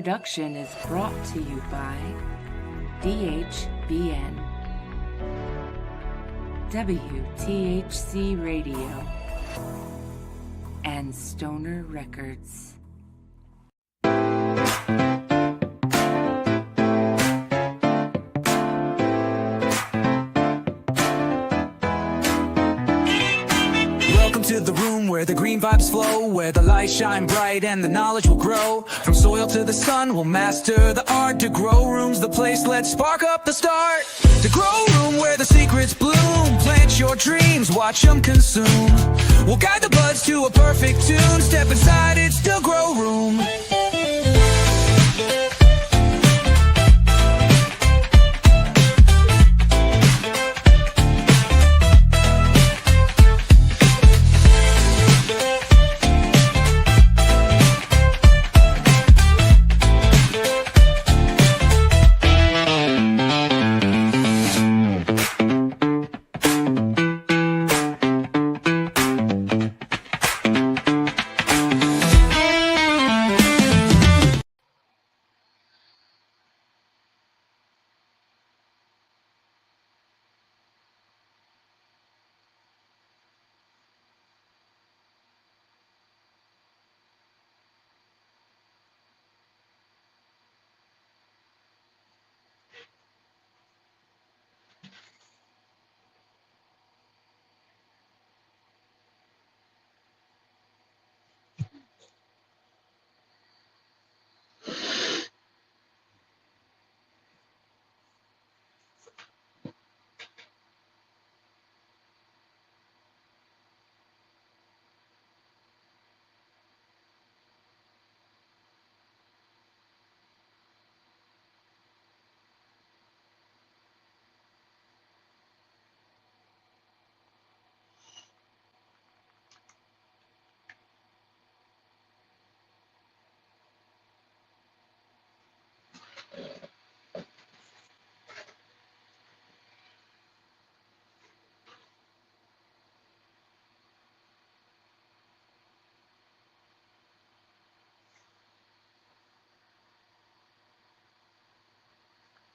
production is brought to you by DHBN, WTHC Radio, and Stoner Records. To the room where the green vibes flow, where the lights shine bright and the knowledge will grow. From soil to the sun, we'll master the art. To grow room's the place, let's spark up the start. To grow room where the secrets bloom, plant your dreams, watch them consume. We'll guide the buds to a perfect tune, step inside, it's the grow room.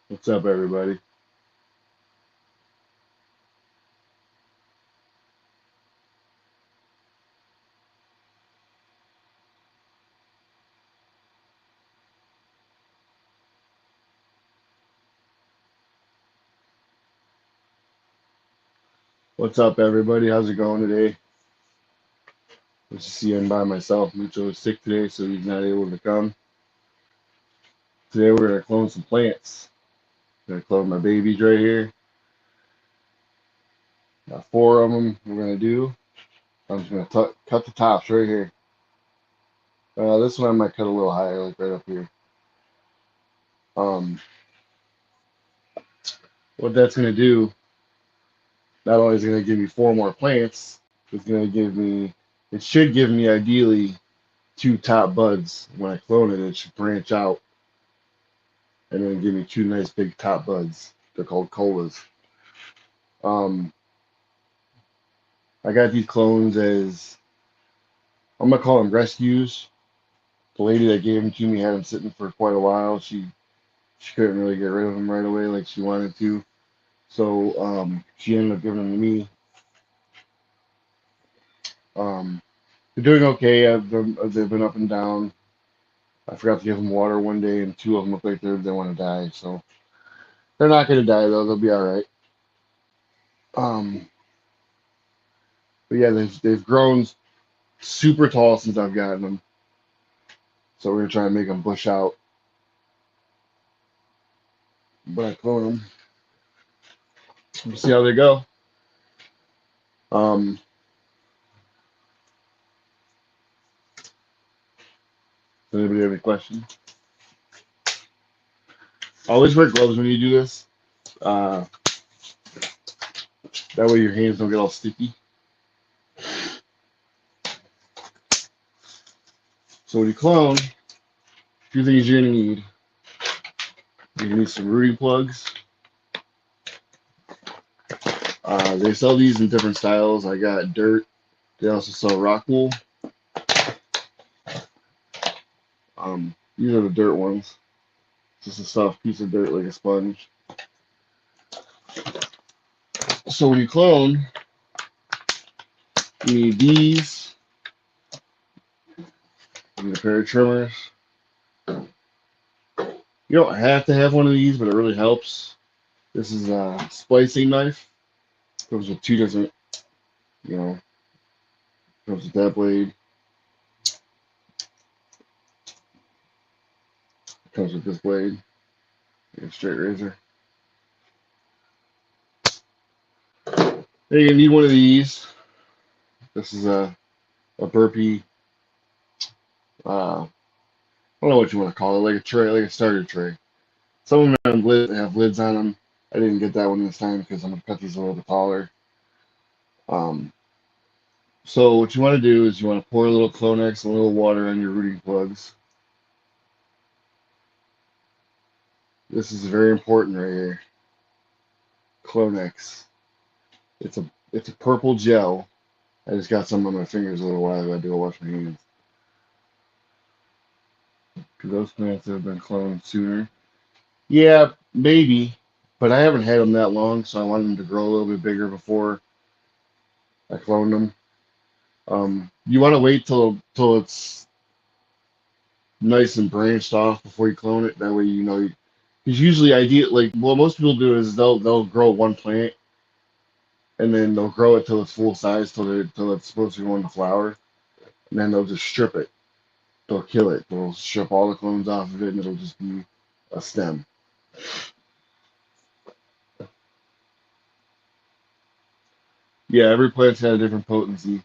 What's up, everybody? What's up, everybody? How's it going today? Let's just see I'm by myself. Mucho is sick today, so he's not able to come. Today we're gonna clone some plants. Gonna clone my babies right here. Got 4 of them we're gonna do. I'm just gonna cut the tops right here. This one I might cut a little higher, like right up here. What that's gonna do, not only is it gonna give me 4 more plants, it's gonna give me, it should give me ideally 2 top buds. When I clone it, it should branch out and then give me 2 nice big top buds. They're called colas. I got these clones as, I'm gonna call them rescues. The lady that gave them to me had them sitting for quite a while. She couldn't really get rid of them right away like she wanted to, so she ended up giving them to me. They're doing okay. They've been up and down. I forgot to give them water one day, and 2 of them look like they want to die. So they're not going to die though. They'll be all right. But yeah, they've grown super tall since I've gotten them. So we're gonna try and make them bush out. But I clone them. We'll see how they go. Does anybody have any questions? Always wear gloves when you do this. That way your hands don't get all sticky. So when you clone, 2 things you're gonna need. You're gonna need some rooting plugs. They sell these in different styles. I got dirt. They also sell rock wool. These are the dirt ones. Just a soft piece of dirt like a sponge. So when you clone, you need these. You need a pair of trimmers. You don't have to have one of these, but it really helps. This is a splicing knife. Comes with two different, you know, comes with that blade. Comes with this blade. A straight razor. Then you're gonna need one of these. This is a burpee. I don't know what you want to call it, like a tray, like a starter tray. Some of them have lids on them. I didn't get that one this time because I'm gonna cut these a little bit taller. Um, so what you want to do is you want to pour a little Clonex and a little water on your rooting plugs. This is very important right here. Clonex. It's a purple gel. I just got some on my fingers a little while ago. I had to go wash my hands. Could those plants have been cloned sooner? Yeah, maybe, but I haven't had them that long, so I wanted them to grow a little bit bigger before I cloned them. You want to wait till it's nice and branched off before you clone it. That way, you know, because usually, like what most people do is they'll grow one plant and then they'll grow it till it's full size till it's supposed to go into flower, and then they'll just strip it. They'll kill it. They'll strip all the clones off of it, and it'll just be a stem. Yeah, every plant's got a different potency.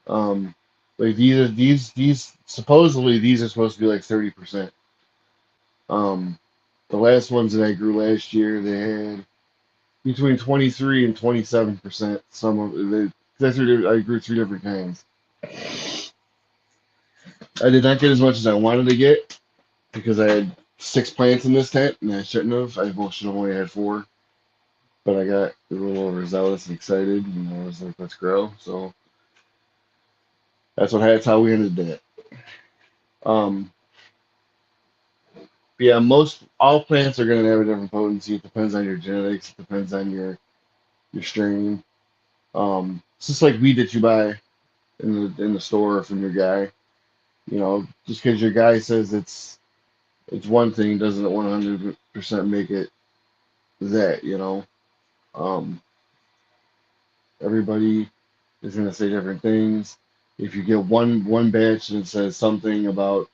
Um, like these supposedly these are supposed to be like 30%. Um, the last ones that I grew last year, they had between 23 and 27%. Some of the I grew three different kinds. I did not get as much as I wanted to get because I had six plants in this tent and I shouldn't have. I should have only had four, but I got a little overzealous and excited, and I was like, let's grow. So that's how we ended it. Um, but yeah, most all plants are going to have a different potency. It depends on your genetics. It depends on your strain. It's just like weed that you buy in the store from your guy. You know, just because your guy says it's one thing doesn't 100% make it that. You know, um, everybody is going to say different things. If you get one batch and it says something about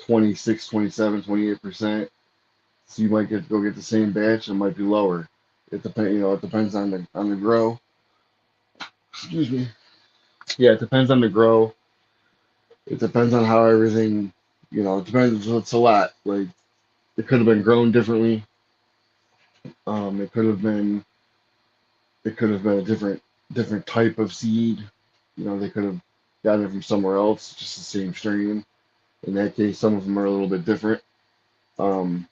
26, 27, 28%, so you might go get the same batch, it might be lower. It depends on the grow. Excuse me. Yeah, it depends on the grow. It depends on how everything, it depends. It's a lot. Like it could have been grown differently. Um, it could have been it could have been a different type of seed. They could have gotten it from somewhere else, just the same strain. In that case, some of them are a little bit different. Um,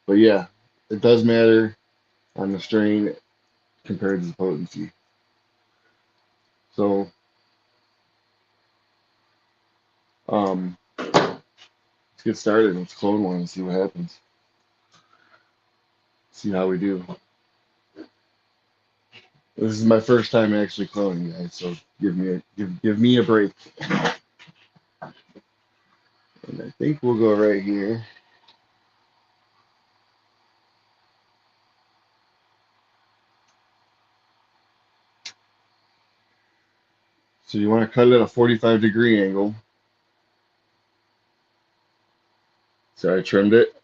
but yeah, it does matter on the strain compared to the potency. So let's get started. Let's clone one and see what happens. See how we do. This is my first time actually cloning, guys. So give me a break. And I think we'll go right here. So you want to cut it at a 45-degree angle. So I trimmed it.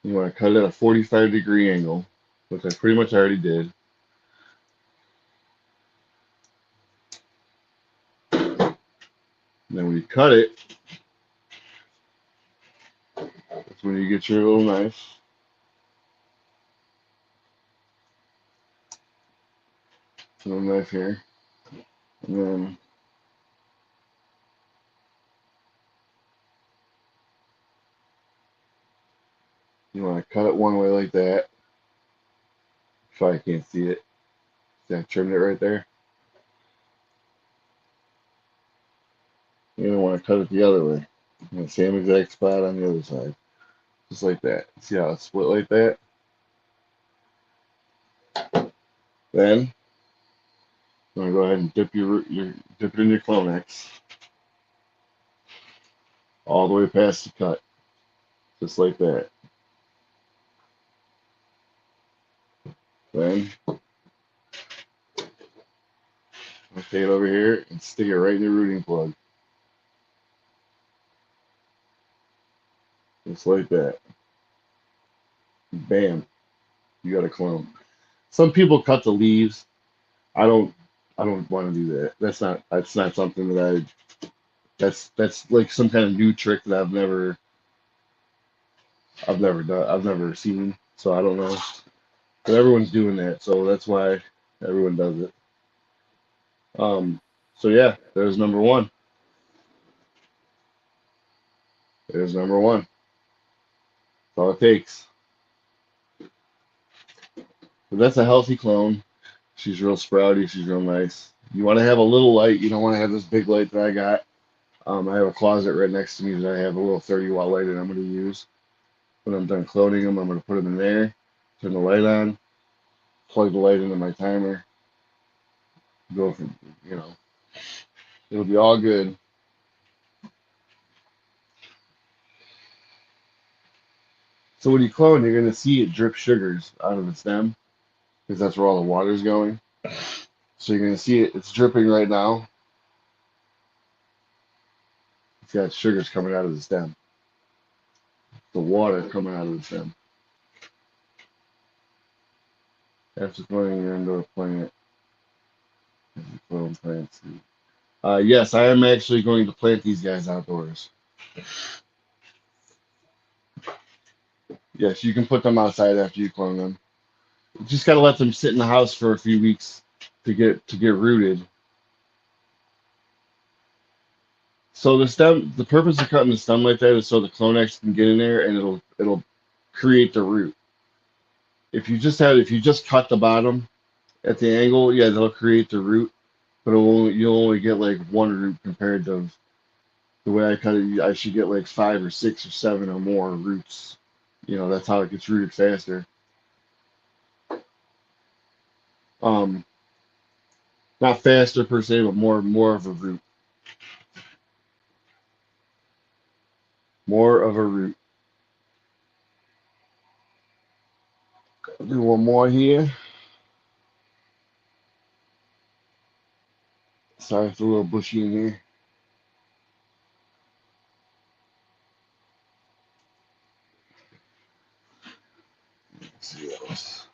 You want to cut it at a 45-degree angle, which I pretty much already did. And then when you cut it, that's when you get your little knife. Little knife here. And then you want to cut it one way like that. So I can't see it. See, I trimmed it right there. want to cut it the other way. And the same exact spot on the other side. Just like that. See how it's split like that? Then I'm gonna go ahead and dip dip it in your Clonex all the way past the cut. Just like that. Then I'll take it over here and stick it right in the rooting plug. Just like that. Bam. You got a clone. Some people cut the leaves. I don't want to do that. That's not something that that's like some kind of new trick that I've never seen. So I don't know. But everyone's doing that, so that's why everyone does it. So yeah, there's number one. There's number one. That's all it takes. But that's a healthy clone. She's real sprouty. She's real nice. You want to have a little light. You don't want to have this big light that I got. I have a closet right next to me that I have a little 30-watt light that I'm going to use. When I'm done cloning them, I'm going to put them in there, turn the light on, plug the light into my timer, go from, it'll be all good. So when you clone, you're going to see it drip sugars out of the stem because that's where all the water is going. So you're going to see it's dripping right now. It's got sugars coming out of the stem. The water coming out of the stem. After cloning your indoor plant, clone plants. Yes, I am actually going to plant these guys outdoors. Yes, you can put them outside after you clone them. You just gotta let them sit in the house for a few weeks to get rooted. So the purpose of cutting the stem like that is so the Clonex can get in there and it'll create the root. If you just cut the bottom at the angle, yeah, that'll create the root, but you'll only get like one root compared to the way I cut it. I should get like 5 or 6 or 7 or more roots. That's how it gets rooted faster. Not faster per se, but more of a root. More of a root. I'll do one more here. Sorry, it's a little bushy in here. Let's see what else.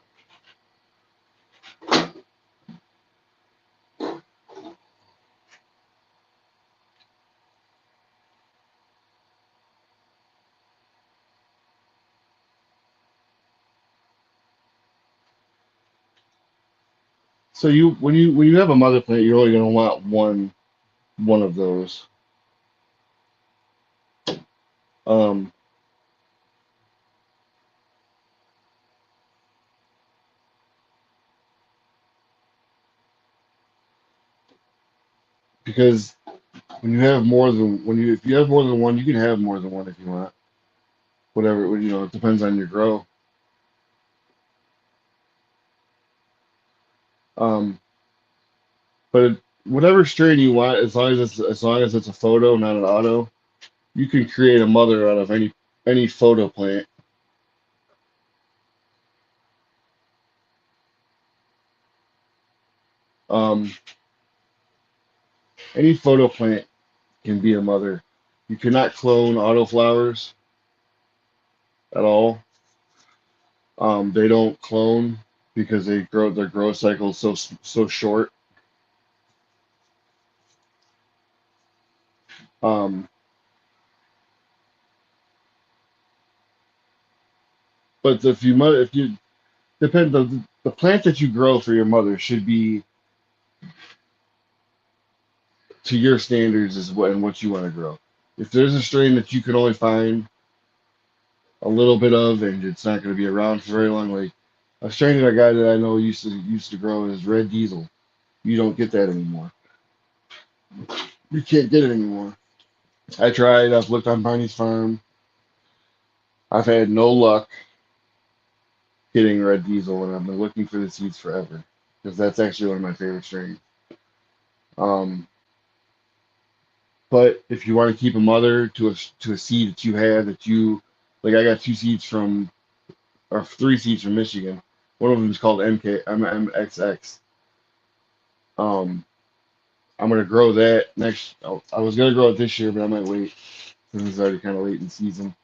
So when you have a mother plant, you're only going to want one of those. Because if you have more than one, you can have more than one if you want. Whatever, it depends on your grow. But whatever strain you want, as long as it's a photo, not an auto, you can create a mother out of any photo plant. Any photo plant can be a mother. You cannot clone autoflowers at all. They don't clone because their growth cycle is so short. But if you depend the plant that you grow for your mother should be to your standards and what you want to grow. If there's a strain that you can only find a little bit of and it's not going to be around for very long, like a strain that a guy that I know used to grow is red diesel. You don't get that anymore. You can't get it anymore. I tried. I've looked on Barney's Farm. I've had no luck getting red diesel, and I've been looking for the seeds forever because that's actually one of my favorite strains. Um, but if you want to keep a mother to a seed that you have that you like, I got two seeds from or three seeds from Michigan. One of them is called MXX. I'm gonna grow that next. I was gonna grow it this year, but I might wait since it's already kind of late in season.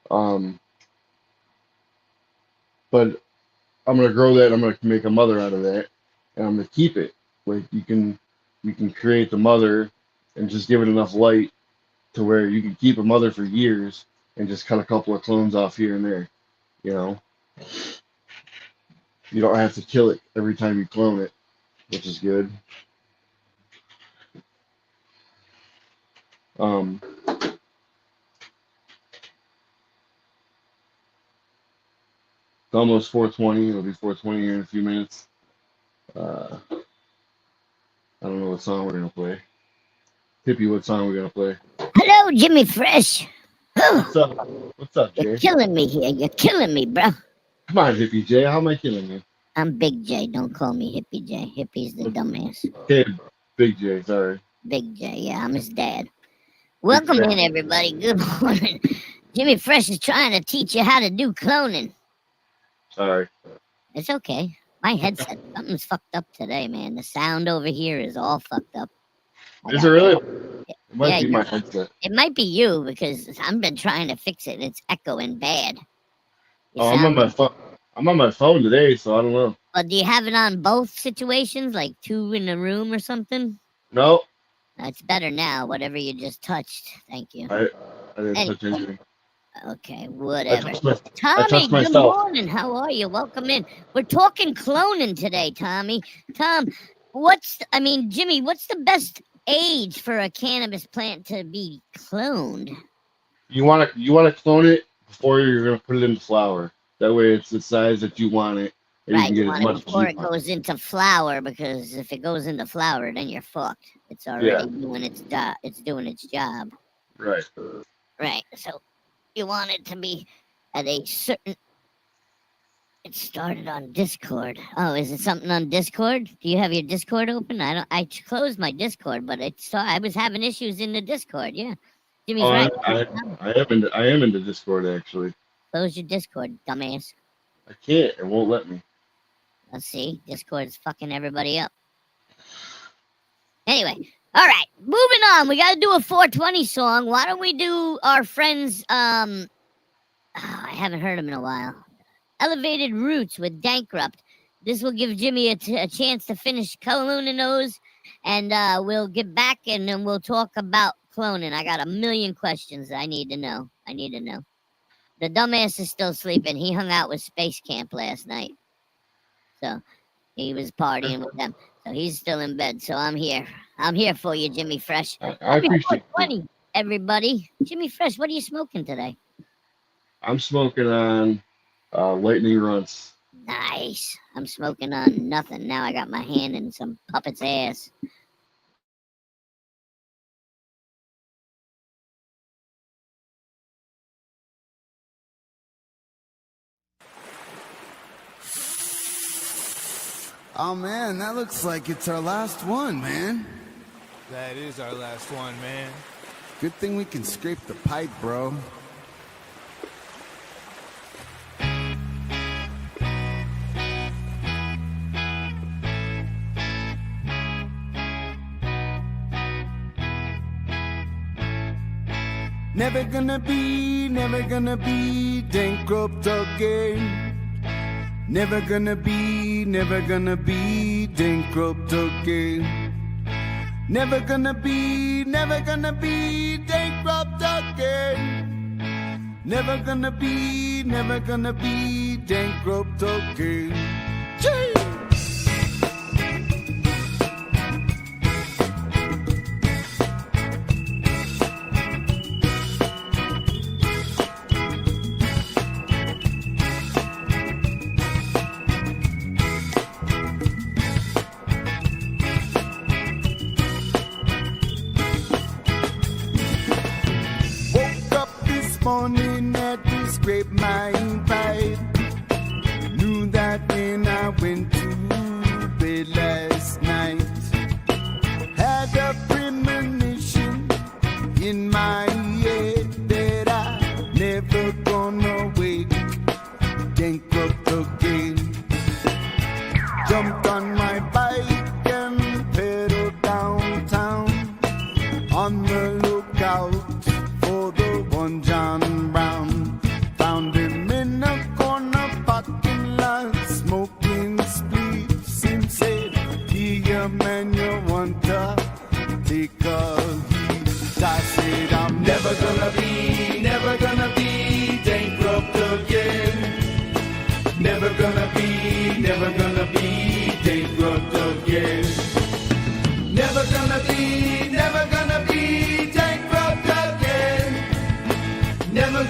Um, but I'm gonna grow that. I'm gonna make a mother out of that, and I'm gonna keep it. Like you can create the mother and just give it enough light to where you can keep a mother for years and just cut a couple of clones off here and there. You know, you don't have to kill it every time you clone it, which is good. It's almost 4:20. It'll be 4:20 here in a few minutes. I don't know what song we're gonna play. Hippie, what song we're gonna play? Hello, Jimmy Fresh. What's up? What's up, Jay? You're killing me here. You're killing me, bro. Come on, Hippie Jay. How am I killing you? I'm Big J. Don't call me Hippie J. Hippie's the dumbass. Okay, Big J. Sorry. Big J. Yeah, I'm his dad. Welcome in, everybody. Good morning. Jimmy Fresh is trying to teach you how to do cloning. Sorry. It's okay. My headset, something's fucked up today, man. The sound over here is all fucked up. Is it really? It might be my headset. It might be you because I've been trying to fix it. It's echoing bad. I'm on my phone. I'm on my phone today, so I don't know. But do you have it on both situations, like two in a room or something? No. It's better now. Whatever you just touched. Thank you. I didn't touch anything. Okay, whatever. Tommy, good morning. How are you? Welcome in. We're talking cloning today, Tommy. Tom, Jimmy, what's the best age for a cannabis plant to be cloned? You want to clone it before you're gonna put it into flower. That way, it's the size that you want it, and right, you can get as much before it goes into flower, because if it goes into flower, then you're fucked. It's already doing its doing its job. Right. Right. So you want it to be at a certain. It started on Discord. Oh, is it something on Discord? Do you have your Discord open? I closed my Discord, but I was having issues in the Discord. Yeah, Jimmy's right. I am into Discord actually. Close your Discord, dumbass. I can't. It won't let me. Let's see. Discord's fucking everybody up. Anyway, all right. Moving on. We got to do a 420 song. Why don't we do our friends? I haven't heard them in a while. Elevated Roots with Dankrupt. This will give Jimmy a chance to finish cloning those, and we'll get back and then we'll talk about cloning. I got a million questions I need to know. The dumbass is still sleeping. He hung out with Space Camp last night. So he was partying with them. So he's still in bed. So I'm here. I'm here for you, Jimmy Fresh. I appreciate it. Everybody. Jimmy Fresh, what are you smoking today? I'm smoking on lightning runts. Nice. I'm smoking on nothing. Now I got my hand in some puppet's ass. Oh man, that looks like it's our last one, man. That is our last one, man. Good thing we can scrape the pipe, bro. Never gonna be bankrupt again. Never gonna be bankrupt again. Never gonna be bankrupt again. Never gonna be bankrupt again. Gee! scrape my pride. Knew that when I went to bed last night. Had a premonition in my head that I never gonna wake bankrupt again. Jumped on my bike and pedaled downtown on the lookout for the one John Brown. Found him in a corner parking lot smoking spliffs. Him said, "Here, man, you want to take a hit?" I said, "I'm never gonna be bankrupt again. Never gonna be bankrupt again. Never gonna be bankrupt again. Never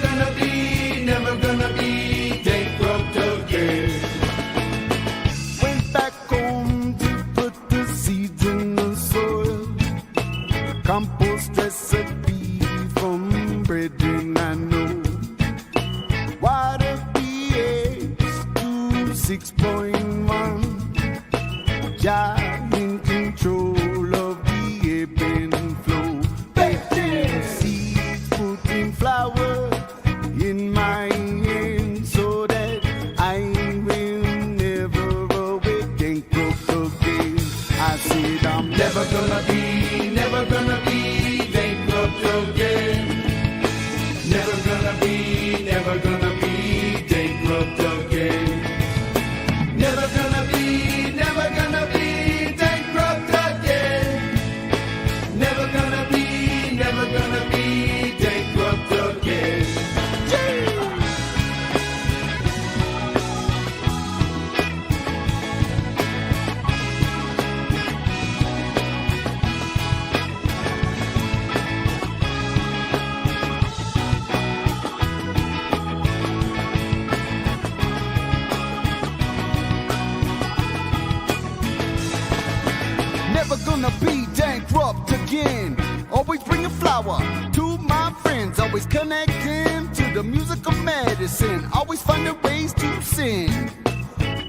gonna be bankrupt again." Went back home to put the seeds in the soil. Compost recipe from brethren I know. Water pH to 6.1. Jah in control of the ebb and flow. Planting seeds, putting flower in my hand so that I will never awake bankrupt again. I said I'm never gonna be bankrupt again. Never gonna be bankrupt again. Never gonna be bankrupt again. Never gonna be bankrupt again. Never gonna be bankrupt again. Always bring a flower to my friends. Always connecting to the music of medicine. Always finding ways to sing.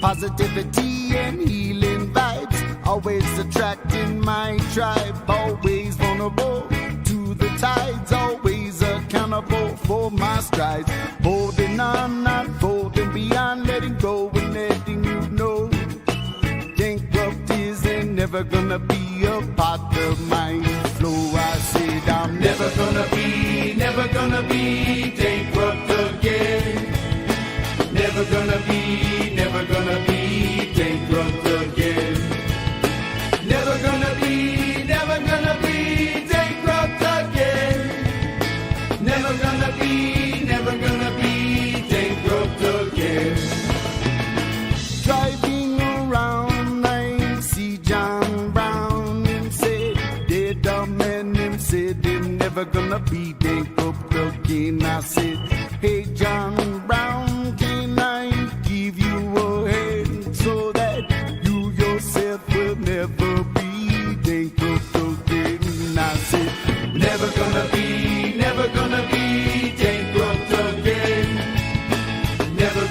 Positivity and healing vibes. Always attracting my tribe. Always vulnerable to the tides. Always accountable for my strides. Holding on, not folding beyond. Letting go and letting you know. Bankrupt isn't never gonna be a part of my flow. I said I'm never gonna be bankrupt again. Never gonna be bankrupt again. Never gonna be bankrupt again. Never gonna be bankrupt again. Driving around, I see John Brown. Him said, dead man. Him said, him never gonna be bankrupt again. I said, hey John Brown, can I give you a hand so that you yourself will never be bankrupt again? I said, never gonna be bankrupt again. Never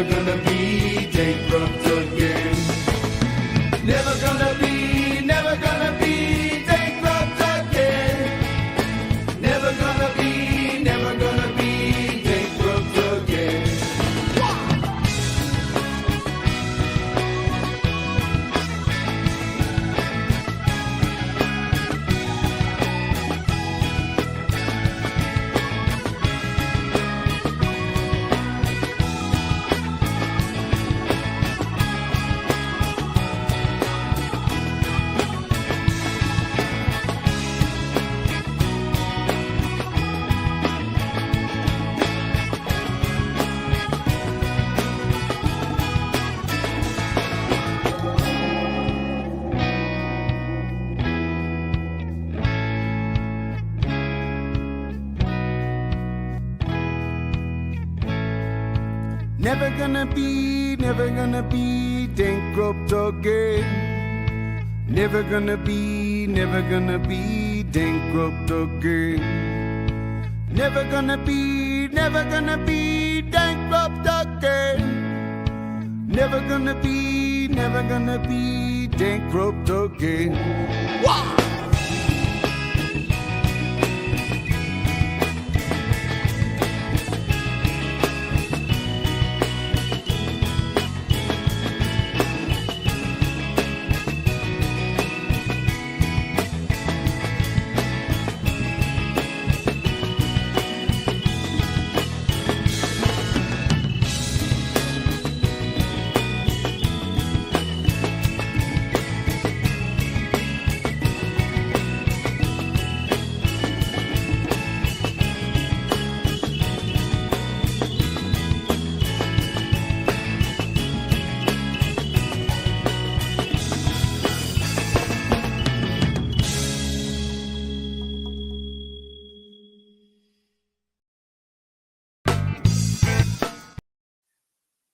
gonna be bankrupt again. Never gonna be bankrupt again. Never gonna be bankrupt again. Never gonna be bankrupt again. Never gonna be bankrupt again. Never gonna be bankrupt again. Never gonna be bankrupt again. Wah!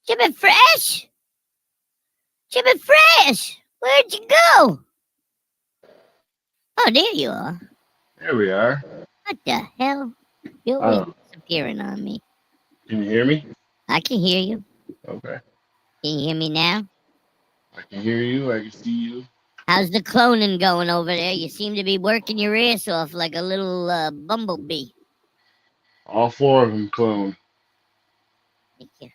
Jimmy Fresh? Jimmy Fresh! Where'd you go? Oh, there you are. There we are. What the hell? You're always disappearing on me. Can you hear me? I can hear you. Okay. Can you hear me now? I can hear you. I can see you. How's the cloning going over there? You seem to be working your ass off like a little bumblebee. All 4 of them clone. Thank you.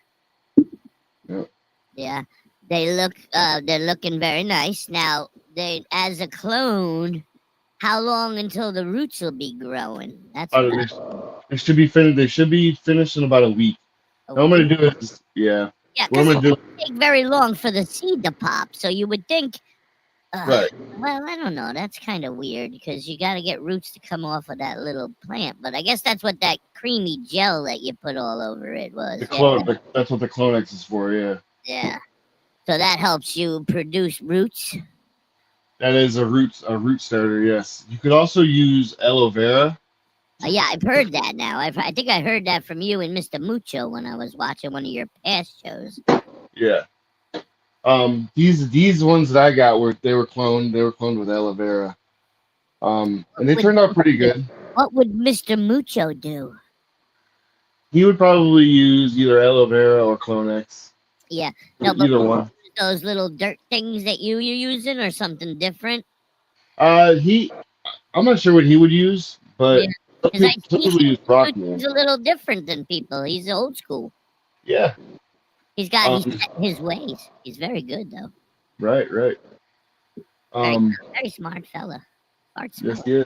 Yep. Yeah, they're looking very nice. Now, as a clone, how long until the roots will be growing? That's they should be finished. They should be finished in about a week. What I'm gonna do is, yeah, because it doesn't take very long for the seed to pop. So you would think, right? Well, I don't know. That's kind of weird because you got to get roots to come off of that little plant. But I guess that's what that creamy gel that you put all over it was. That's what the Clonex is for. Yeah. Yeah. So that helps you produce roots. That is a root starter. Yes. You could also use aloe vera. Yeah, I've heard that now. I think I heard that from you and Mr. Mucho when I was watching one of your past shows. Yeah. These ones that I got were cloned. They were cloned with aloe vera. And they turned out pretty good. What would Mr. Mucho do? He would probably use either aloe vera or Clonex. Yeah. No, but either one. Those little dirt things that you're using or something different? I'm not sure what he would use, but some people use Brockman. He's a little different than people. He's old school. Yeah. He's got his ways. He's very good though. Right. Very smart fella. Fart smeller. Yes, he is.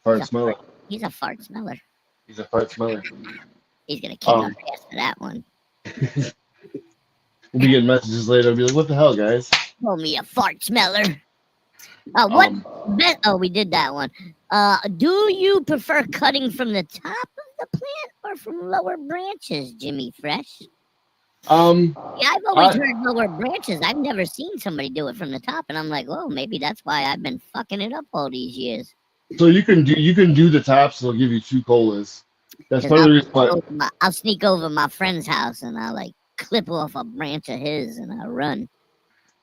Fart smeller. He's a fart smeller. He's a fart smeller. He's gonna kick our ass for that one. We'll be getting messages later. I'll be like, what the hell, guys? Call me a fart smeller. We did that one. Do you prefer cutting from the top of the plant or from lower branches, Jimmy Fresh? Yeah, I've always heard lower branches. I've never seen somebody do it from the top, and I'm like, well, maybe that's why I've been fucking it up all these years. So you can do the tops. They'll give you 2 colas. That's part of the reason why. I'll sneak over my friend's house and I'll like clip off a branch of his and I'll run.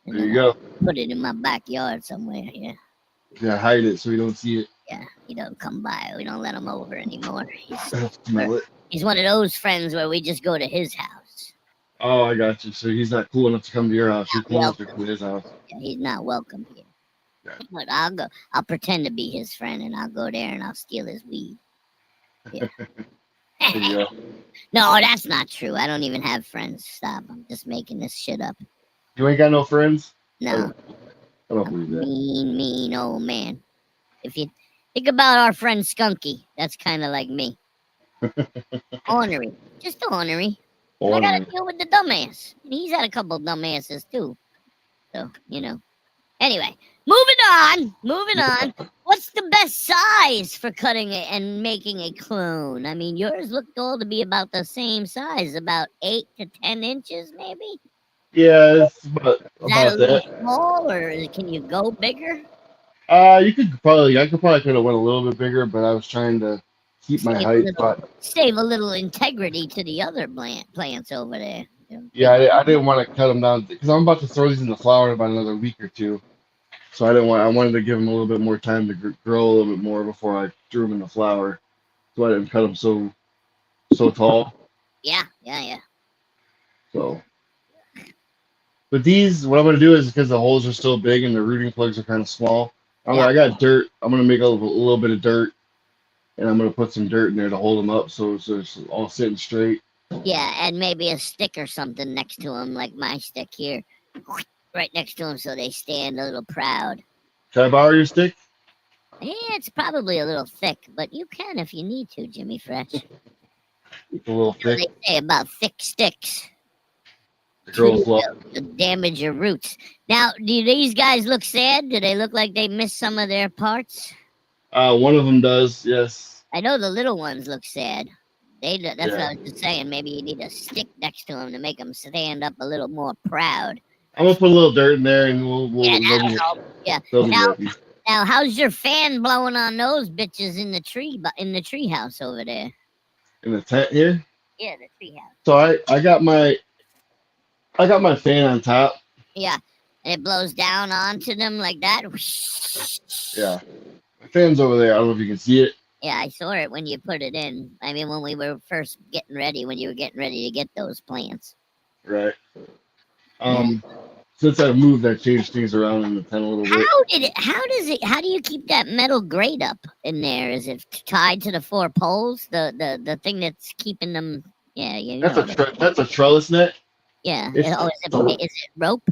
And there you go. Put it in my backyard somewhere. Yeah. Yeah, hide it so you don't see it. Yeah, he don't come by. We don't let him over anymore. Smell it. He's one of those friends where we just go to his house. Oh, I got you. So he's not cool enough to come to your house. You're cool enough to come to his house. Yeah, he's not welcome here. Yeah. But I'll pretend to be his friend and I'll go there and I'll steal his weed. Yeah. There you go. No, that's not true. I don't even have friends. Stop. I'm just making this shit up. You ain't got no friends? No. I don't believe that. Mean old man. If you think about our friend Skunky, that's kind of like me. Ornery. Just ornery. I gotta deal with the dumbass. He's had a couple dumbasses too. So, Anyway, moving on. What's the best size for cutting it and making a clone? I mean, yours looked all to be about the same size, about 8 to 10 inches, maybe? Yeah, it's about that. Is that a little that. small, or can you go bigger? I could probably could have went a little bit bigger, but I was trying to keep my height. Save a little integrity to the other plants over there. Yeah, I didn't want to cut them down because I'm about to throw these in the flower in about another week or two. So I wanted to give them a little bit more time to grow a little bit more before I threw them in the flower. why I didn't cut them so tall. Yeah. So, but these, what I'm gonna do is because the holes are still big and the rooting plugs are kind of small. I got dirt. I'm gonna make a little bit of dirt, and I'm gonna put some dirt in there to hold them up, so it's all sitting straight. Yeah, and maybe a stick or something next to them, like my stick here, right next to them, so they stand a little proud. Can I borrow your stick? Yeah, it's probably a little thick, but you can if you need to, Jimmy Fresh. It's a little thick. They say about thick sticks. The girls love. To damage your roots. Now, do these guys look sad? Do they look like they missed some of their parts? One of them does, yes. I know the little ones look sad. That's what I was just saying. Maybe you need a stick next to them to make them stand up a little more proud. I'm gonna put a little dirt in there, and we'll they'll be happy. Now, how's your fan blowing on those bitches in the tree house over there? In the tent here? Yeah, the tree house. So I got my fan on top. Yeah, and it blows down onto them like that. Yeah. My fan's over there. I don't know if you can see it. Yeah, I saw it when you put it in. I mean, when we were first getting ready, when you were getting ready to get those plants. Right. Since I moved, I changed things around in the tent a little bit. How do you keep that metal grate up in there? Is it tied to the four poles? The thing that's keeping them? Yeah, That's a trellis net. Yeah. Is it rope?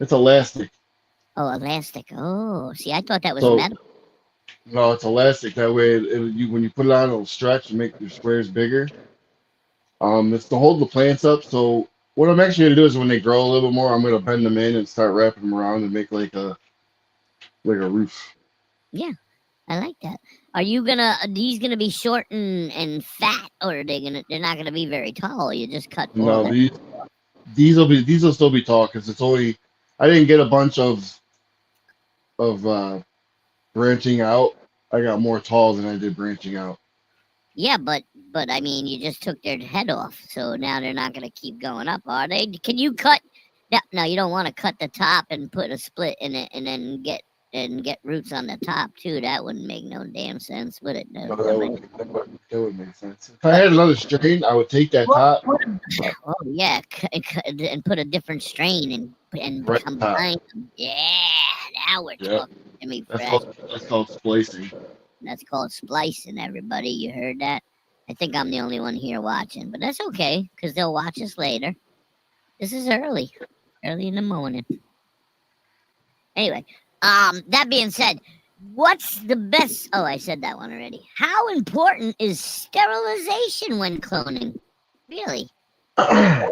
It's elastic. Oh, elastic. Oh, see, I thought that was So, metal. No, it's elastic. That way, when you put it on, it'll stretch and make your squares bigger. It's to hold the plants up. So what I'm actually gonna do is when they grow a little bit more, I'm gonna bend them in and start wrapping them around and make like a roof. Yeah, I like that. Are these gonna be short and fat, or are they're not gonna be very tall? You just cut. No, these will still be tall because I didn't get a bunch of branching out. I got more tall than I did branching out. Yeah, but I mean, you just took their head off, so now they're not going to keep going up, are they? Can you cut? No, you don't want to cut the top and put a split in it, and then get roots on the top too. That wouldn't make no damn sense, would it? No, that would make sense. If I had another strain, I would take that top. Oh yeah, and put a different strain and combine them. Yeah, now we're talking. That's called splicing. That's called splicing, everybody. You heard that? I think I'm the only one here watching, but that's okay, because they'll watch us later. This is early in the morning. Anyway, that being said, what's the best... Oh, I said that one already. How important is sterilization when cloning? Really? I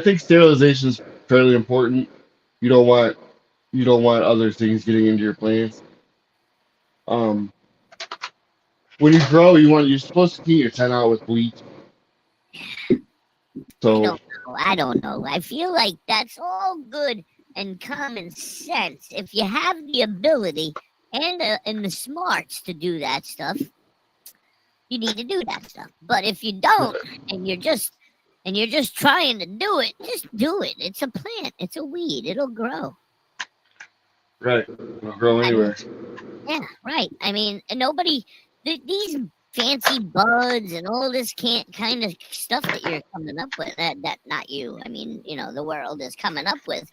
think sterilization is fairly important. You don't want other things getting into your plants. When you grow, you're supposed to keep your tent out with bleach. So I don't know. I feel like that's all good and common sense. If you have the ability and the smarts to do that stuff, you need to do that stuff. But if you don't, and you're just trying to do it, just do it. It's a plant. It's a weed. It'll grow. Right. It'll grow anywhere. Yeah, right. I mean, these fancy buds and all this kind of stuff that you're coming up with, that not you, I mean, the world is coming up with,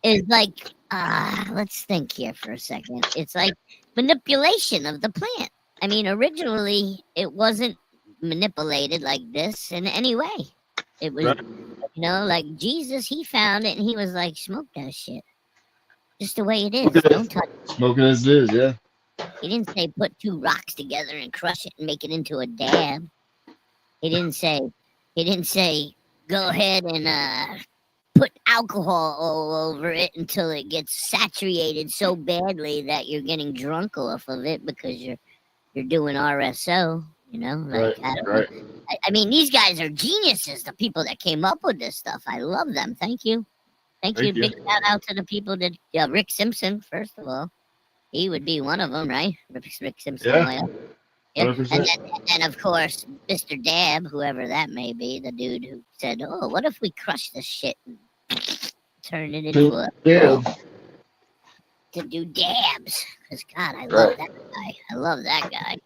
is like, let's think here for a second. It's like manipulation of the plant. I mean, originally, it wasn't manipulated like this in any way. It was, like Jesus, he found it and he was like, smoke that shit. Just the way it is. Don't touch it. Smoke it as it is, yeah. He didn't say put two rocks together and crush it and make it into a dab. He didn't say go ahead and put alcohol all over it until it gets saturated so badly that you're getting drunk off of it because you're doing RSO, Right. I mean, these guys are geniuses, the people that came up with this stuff. I love them. Thank you. Thank you. Big shout out to the people that Rick Simpson, first of all. He would be one of them, right? Rick Simpson. Yeah. And then, of course, Mr. Dab, whoever that may be, the dude who said, oh, what if we crush this shit and turn it into to do dabs? Because, God, I love that guy. I love that guy.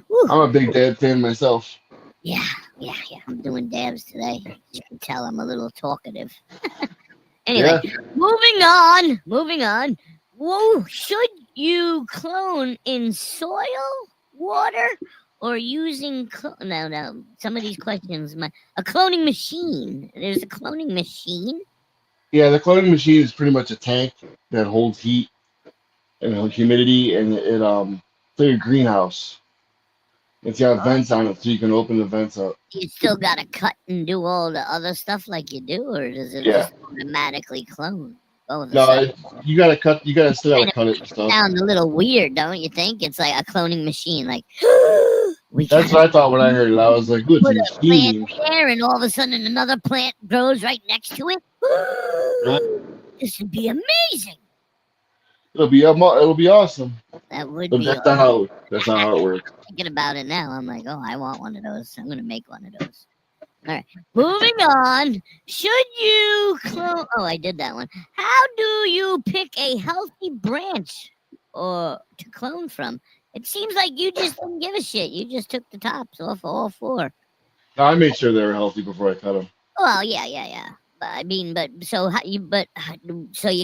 Whew. I'm a big dad fan myself. Yeah. I'm doing dabs today. You can tell I'm a little talkative. Anyway, moving on. Whoa, should you clone in soil, water, or using no, some of these questions, a cloning machine. There's a cloning machine. Yeah, the cloning machine is pretty much a tank that holds heat and humidity, and it's like a greenhouse. It's got vents on it, so you can open the vents up. You still gotta cut and do all the other stuff like you do, or does it just automatically clone? No, you gotta cut. You gotta still gotta cut it and stuff. Sounds a little weird, don't you think? It's like a cloning machine. Like that's what I thought when I heard it. I was like, "Good, put it's a plant there, and all of a sudden another plant grows right next to it. This would be amazing. It'll be awesome." That would But be. that's not how it works. Thinking about it now, I'm like, oh, I want one of those. I'm gonna make one of those. All right, moving on. Should you clone? Oh, I did that one. How do you pick a healthy branch or to clone from? It seems like you just didn't give a shit. You just took the tops off all four. No, I made sure they were healthy before I cut them. Well, yeah. But I mean, so you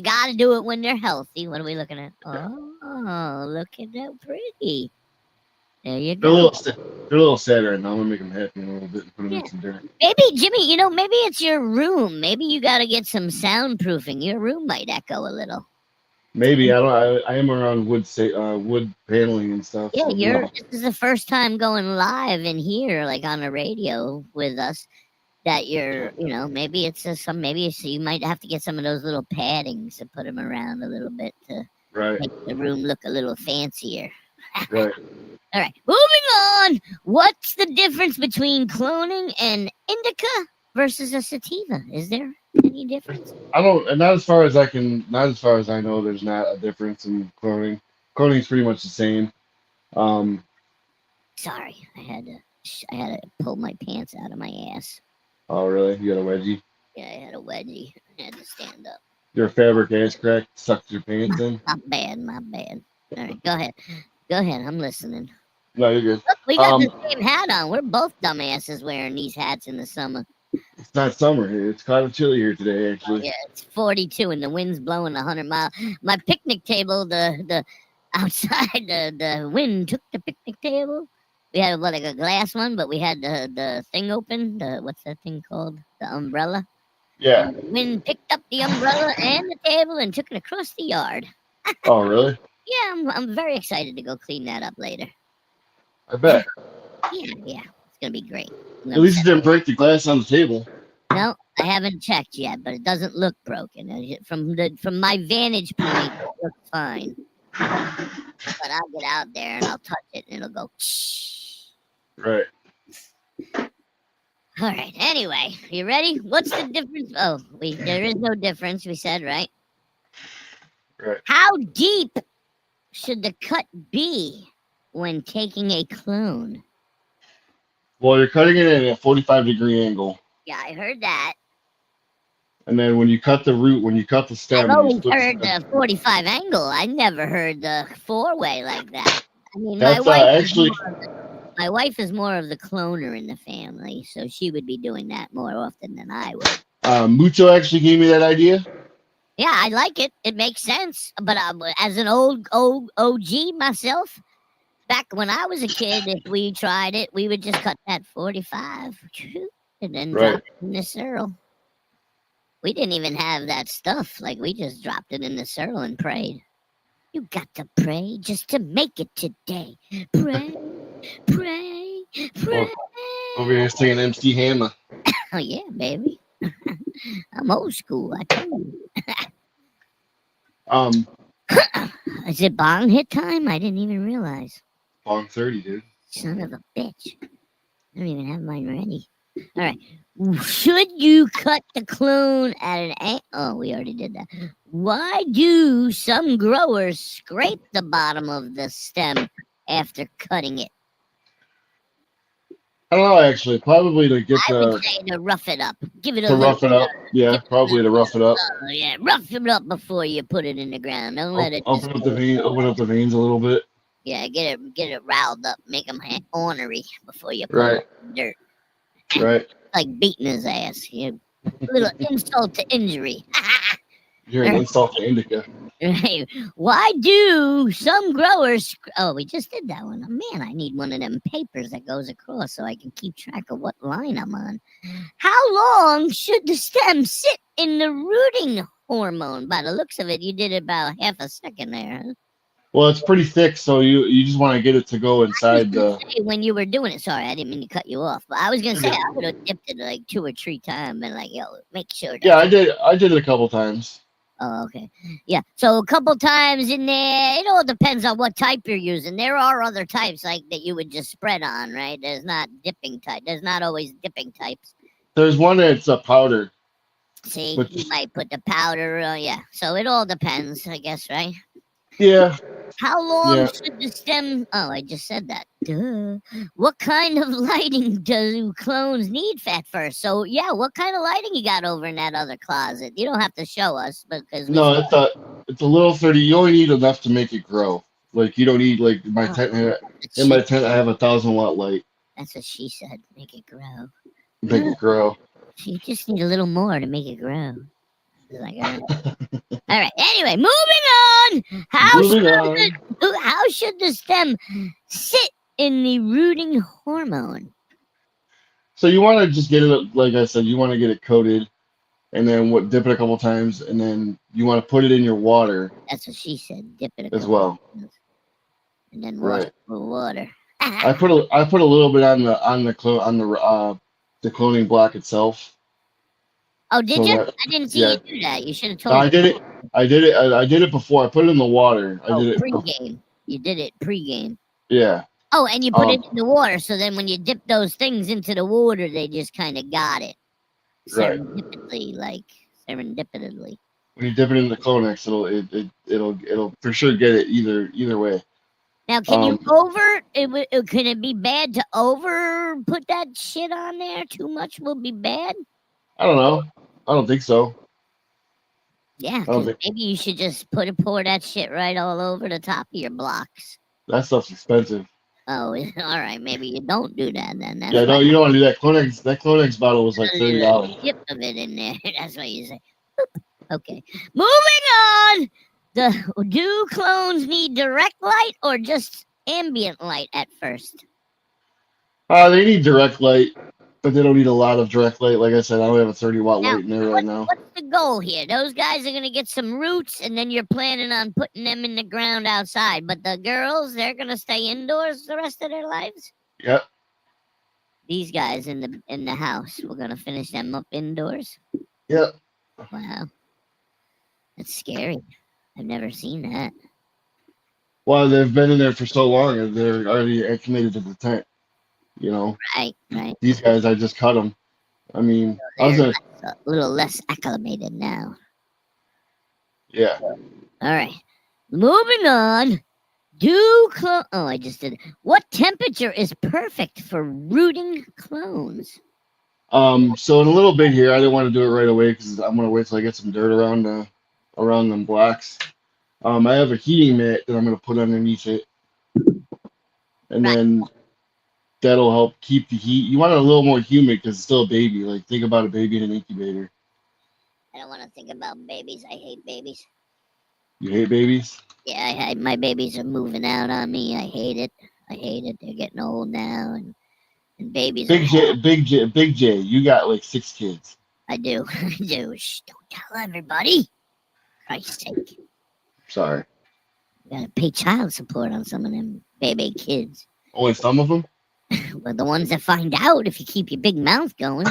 got to do it when they're healthy. What are we looking at? Oh, look at that pretty. There you go. They're a little sad right now. I'm gonna make them happy in a little bit and put them in some dinner. Maybe, Jimmy, maybe it's your room. Maybe you got to get some soundproofing. Your room might echo a little. Maybe I am around wood paneling and stuff. Yeah, so this is the first time going live in here, like on the radio with us. That you're, maybe it's you might have to get some of those little paddings to put them around a little bit to make the room look a little fancier. Right. All right, moving on. What's the difference between cloning an indica versus a sativa? Is there any difference? Not as far as I know, there's not a difference in cloning. Cloning is pretty much the same. Sorry, I had to pull my pants out of my ass. Oh, really? You got a wedgie? Yeah, I had a wedgie. I had to stand up. Your fabric ass crack sucked your pants in? My bad. All right, go ahead. I'm listening. No, you're good. Look, we got the same hat on. We're both dumbasses wearing these hats in the summer. It's not summer here. It's kind of chilly here today, actually. Yeah, it's 42 and the wind's blowing 100 miles. My picnic table, the outside, the wind took the picnic table. We had like a glass one, but we had the thing open. What's that thing called? The umbrella. Yeah. And the wind picked up the umbrella and the table and took it across the yard. Oh, really? Yeah, I'm very excited to go clean that up later. I bet. Yeah, it's gonna be great. At least you didn't break the glass on the table. No, I haven't checked yet, but it doesn't look broken. From my vantage point, it looks fine. But I'll get out there and I'll touch it and it'll go. Right. All right. Anyway, you ready? What's the difference? Oh, there is no difference. We said right. Right. How deep should the cut be when taking a clone? Well, you're cutting it at a 45-degree angle. Yeah, I heard that. And then when you cut the root, when you cut the stem... I've always heard the 45 angle. I never heard the 4-way like that. I mean, my wife is more of the cloner in the family, so she would be doing that more often than I would. Mucho actually gave me that idea. Yeah, I like it. It makes sense. But as an old OG myself, back when I was a kid, if we tried it, we would just cut that 45 and then drop it in the Searle. We didn't even have that stuff. Like, we just dropped it in the Searle and prayed. You got to pray just to make it today. Pray, pray, pray. Over here singing MC Hammer. Oh, yeah, baby. I'm old school, I tell you. Is it bong hit time? I didn't even realize. Bong 30, dude. Son of a bitch. I don't even have mine ready. All right. Should you cut the clone at an angle? Oh, we already did that. Why do some growers scrape the bottom of the stem after cutting it? I don't know, actually. Probably to get I would say to rough it up. Give it a to rough it up. Yeah, probably to rough it up. Oh, yeah, rough it up before you put it in the ground. Don't let it. Open up the veins a little bit. Yeah, get it riled up, make him ornery before you put Right. him in the dirt. Right. Like beating his ass. You little insult to injury. You're an insult to indica. Right. Why do some growers? Oh, we just did that one. Oh, man, I need one of them papers that goes across so I can keep track of what line I'm on. How long should the stem sit in the rooting hormone? By the looks of it, you did about half a second there. Huh? Well, it's pretty thick, so you just want to get it to go inside the. Say when you were doing it, sorry, I didn't mean to cut you off, but I was gonna say Yeah. I would have dipped it like 2 or 3 times and like, yo, make sure. That Yeah, I did it a couple times. Oh, okay. Yeah. So a couple times in there, it all depends on what type you're using. There are other types like that you would just spread on, right? There's not dipping type. There's not always dipping types. There's one that's a powder. See, Which- you might put the powder. Yeah. So it all depends, I guess, right? Yeah. How long Yeah. should the stem? Oh, I just said that. Duh. What kind of lighting do clones need at first? So yeah, what kind of lighting you got over in that other closet? You don't have to show us because we No, it's a little 30. You only need enough to make it grow. Like you don't need like my tent. In my tent, I have a 1,000-watt light. That's what she said. Make it grow. Make it grow. You just need a little more to make it grow. Like, all right. Anyway, moving on. How should the stem sit in the rooting hormone? So you want to just get it, like I said, you want to get it coated, and then dip it a couple times, and then you want to put it in your water. That's what she said. Dip it a as couple well. times, and then wash it with water. I put a little bit on the cloning block itself. Oh, did So you? that- I didn't see yeah. you do that. You should have No, told I me. did it. I did it before. I put it in the water. I did it. Pre-game. You did it pre-game. Yeah. Oh, and you put it in the water, so then when you dip those things into the water, they just kind of got it. Right. Serendipitously. When you dip it in the Clonex, it'll for sure get it either way. Now, can you can it be bad to over put that shit on there? Too much will be bad? I don't know. I don't think so. Yeah, don't 'cause think- maybe you should just pour that shit right all over the top of your blocks. That stuff's expensive. Oh, all right. Maybe you don't do that then. That's Yeah, no, why you don't want to do that. That Clonex bottle was like $30. Tip of it in there. That's what you say. Boop. Okay. Moving on. Do clones need direct light or just ambient light at first? They need direct light, but they don't need a lot of direct light. Like I said, I only have a 30-watt Now, light in there right now. What's the goal here? Those guys are going to get some roots, and then you're planning on putting them in the ground outside. But the girls, they're going to stay indoors the rest of their lives? Yep. These guys in the house, we're going to finish them up indoors? Yep. Wow. That's scary. I've never seen that. Well, they've been in there for so long, and they're already acclimated to the tent. You know, Right. these guys, I just cut them. I mean, I was They're gonna, a little less acclimated now. yeah. All right. Moving on. I just did it. What temperature is perfect for rooting clones? So in a little bit here, I didn't want to do it right away because I'm gonna wait till I get some dirt around them blocks. I have a heating mat that I'm gonna put underneath it, and then that'll help keep the heat. You want it a little more humid because it's still a baby. Like think about a baby in an incubator. I don't want to think about babies. I hate babies. You hate babies? Yeah, my babies are moving out on me. I hate it. They're getting old now, and babies. Big J, you got like 6 kids. I do. Shh, don't tell everybody. Christ's sake. Sorry. You gotta pay child support on some of them baby kids. Only some of them? Well, the ones that find out if you keep your big mouth going.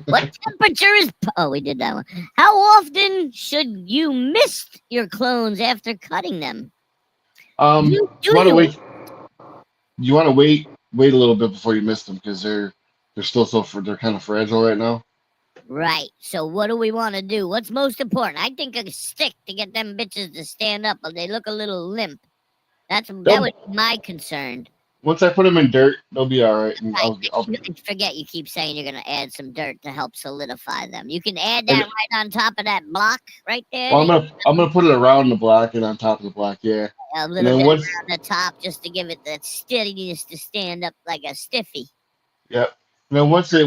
What temperature is... Oh, we did that one. How often should you mist your clones after cutting them? You want to wait a little bit before you mist them because they're still they're kind of fragile right now. Right. So what do we want to do? What's most important? I think a stick to get them bitches to stand up, but they look a little limp. That would be my concern. once I put them in dirt, they'll be all right. And I'll forget you keep saying you're going to add some dirt to help solidify them. You can add that right on top of that block right there. Well, I'm gonna put it around the block and on top of the block, yeah. A little bit around the top just to give it that steadiness to stand up like a stiffy. Yep. And then once the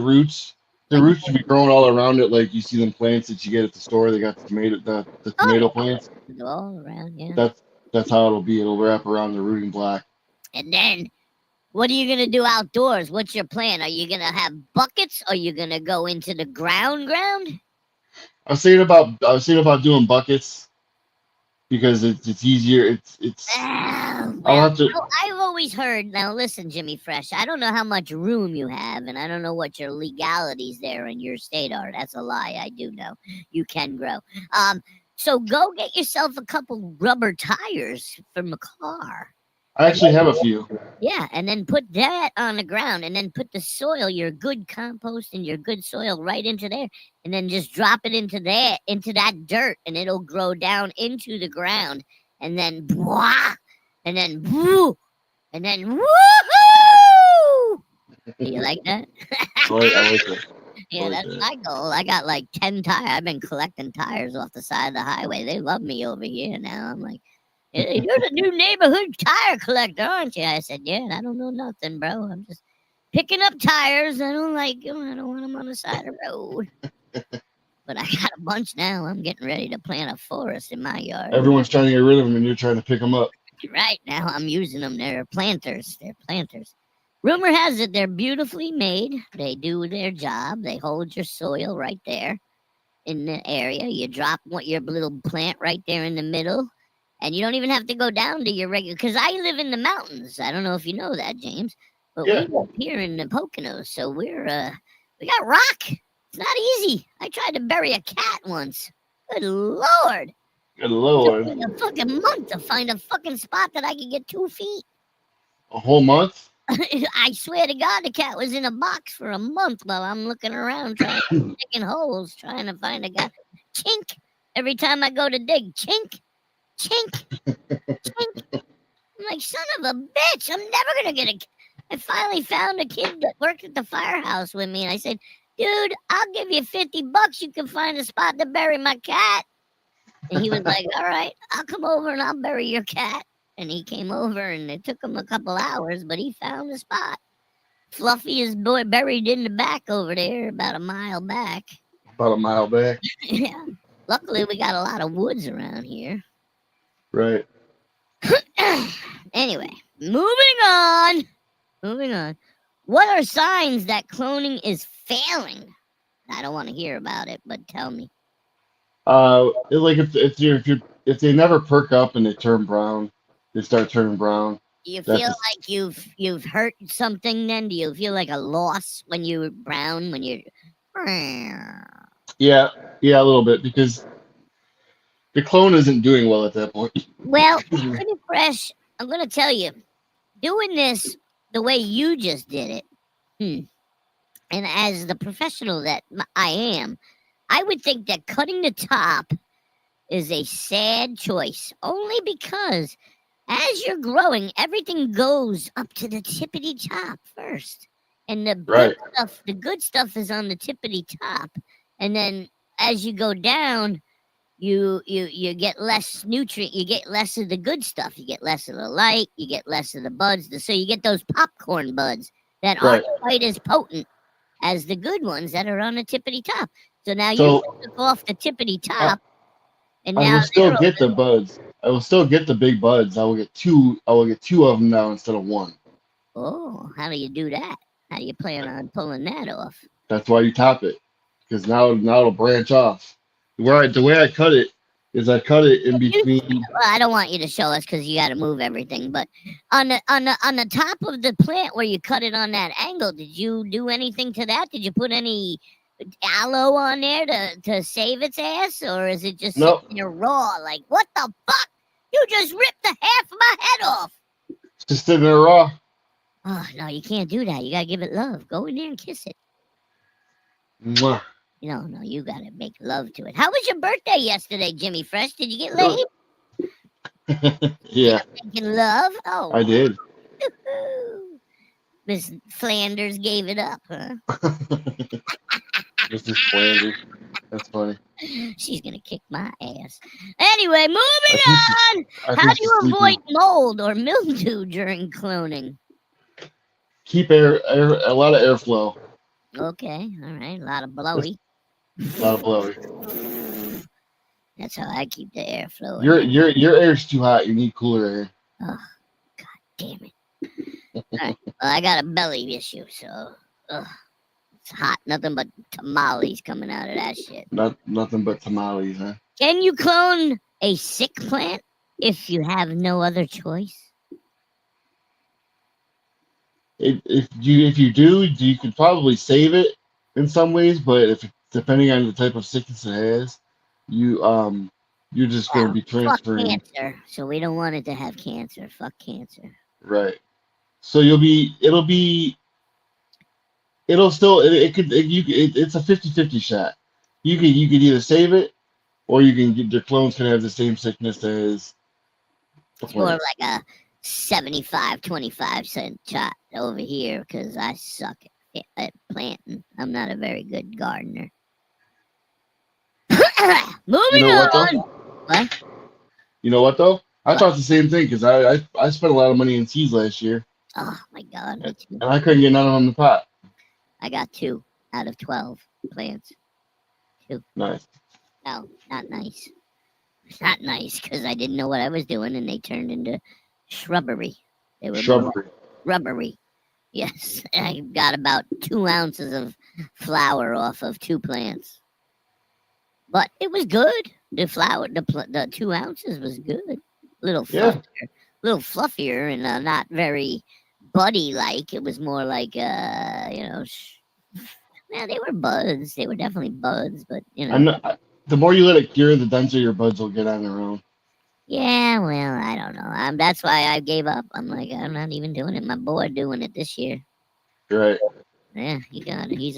roots should be growing all around it, like you see them plants that you get at the store. They got the tomato plants. All around, yeah. That's how it'll be. It'll wrap around the rooting block. And then, what are you gonna do outdoors? What's your plan? Are you gonna have buckets? Or are you gonna go into the ground? I was thinking about doing buckets because it's easier. I've always heard. Now listen, Jimmy Fresh. I don't know how much room you have, and I don't know what your legalities there in your state are. That's a lie. I do know you can grow. So go get yourself a couple rubber tires from a car. I actually have a few. Yeah, and then put that on the ground, and then put the soil, your good compost and your good soil, right into there, and then just drop it into that dirt, and it'll grow down into the ground, and then blah, and then woo, and then woohoo! Do you like that? I like it. Yeah, that's my goal. I got like 10 tires. I've been collecting tires off the side of the highway. They love me over here now. I'm like, you're the new neighborhood tire collector, aren't you? I said, yeah, I don't know nothing, bro. I'm just picking up tires. I don't like them. I don't want them on the side of the road. But I got a bunch now. I'm getting ready to plant a forest in my yard. Everyone's trying to get rid of them, and you're trying to pick them up. Right now, I'm using them. They're planters. Rumor has it they're beautifully made. They do their job. They hold your soil right there in the area. You drop your little plant right there in the middle. And you don't even have to go down to your regular, because I live in the mountains. I don't know if you know that, James, but we live here in the Poconos, so we got rock. It's not easy. I tried to bury a cat once. Good Lord. Good Lord. It took me a fucking month to find a fucking spot that I could get 2 feet. A whole month? I swear to God, the cat was in a box for a month while I'm looking around digging holes, trying to find a guy. Chink. Every time I go to dig, chink. Chink, chink. I'm like, son of a bitch, I'm never going to get I finally found a kid that worked at the firehouse with me, and I said, dude, I'll give you $50. You can find a spot to bury my cat. And he was like, all right, I'll come over and I'll bury your cat. And he came over, and it took him a couple hours, but he found a spot. Fluffy is buried in the back over there, about a mile back. Yeah. Luckily, we got a lot of woods around here. Right. Anyway, moving on. What are signs that cloning is failing? I don't want to hear about it, but tell me. Like if they never perk up and they turn brown, they start turning brown. Do you feel like you've hurt something then? Do you feel like a loss when you're brown, when you're... Yeah, a little bit, because the clone isn't doing well at that point. Well, pretty fresh. I'm going to tell you, doing this the way you just did it, and as the professional that I am, I would think that cutting the top is a sad choice, only because as you're growing, everything goes up to the tippity top first. And the good stuff is on the tippity top. And then as you go down, you get less nutrient, you get less of the good stuff, you get less of the light, you get less of the buds, so you get those popcorn buds that aren't quite as potent as the good ones that are on the tippity top. So now you took off the tippity top, and now I will still get the buds. I will still get the big buds. I will get two of them now instead of one. Oh, how do you do that? How do you plan on pulling that off? That's why you top it, because now it'll branch off. The way I cut it is I cut it in between. Well, I don't want you to show us because you got to move everything. But on the top of the plant where you cut it on that angle, did you do anything to that? Did you put any aloe on there to save its ass, or is it just sitting there raw? Like, what the fuck? You just ripped the half of my head off. It's just sitting there raw. Oh no, you can't do that. You gotta give it love. Go in there and kiss it. Mwah. No, you gotta make love to it. How was your birthday yesterday, Jimmy Fresh? Did you get laid? Yeah. Making love? Oh, I did. Miss Flanders gave it up, huh? Mr. Flanders. That's funny. She's gonna kick my ass. Anyway, moving I on. think How do she's you avoid sleeping. mold or mildew during cloning? Keep a lot of airflow. Okay, all right. A lot of blowy. A lot of blowy. That's how I keep the airflow. Your air's too hot. You need cooler air. Oh, God damn it. All right. Well, I got a belly issue, so it's hot. Nothing but tamales coming out of that shit. Nothing but tamales, huh? Can you clone a sick plant if you have no other choice? If you do, you could probably save it in some ways, but depending on the type of sickness it has, you're just going to be Fuck transferring. cancer. So we don't want it to have cancer. Fuck cancer. Right. So it's a 50-50 shot. You could either save it, or your clones can have the same sickness as the It's more plant. like a 75-25 shot over here because I suck at planting. I'm not a very good gardener. Moving What on. though? What? You know what though? I What? thought the same thing because I spent a lot of money in seeds last year, Oh my God. Me too. and I couldn't get none of them in the pot. I got 2 out of 12 plants. 2. Nice. No, not nice. Not nice because I didn't know what I was doing and they turned into shrubbery. They were Shrubbery. rubbery. Yes, I got about 2 ounces of flower off of 2 plants, but it was good. The flower, the 2 ounces was good. Little Yeah. fluffier, little fluffier, and not very buddy like. It was more like yeah, they were buds. They were definitely buds, but The more you let it cure, the denser your buds will get on their own. Yeah, well, I don't know. That's why I gave up. I'm like, I'm not even doing it. My boy doing it this year. Right. Yeah, he got it. He's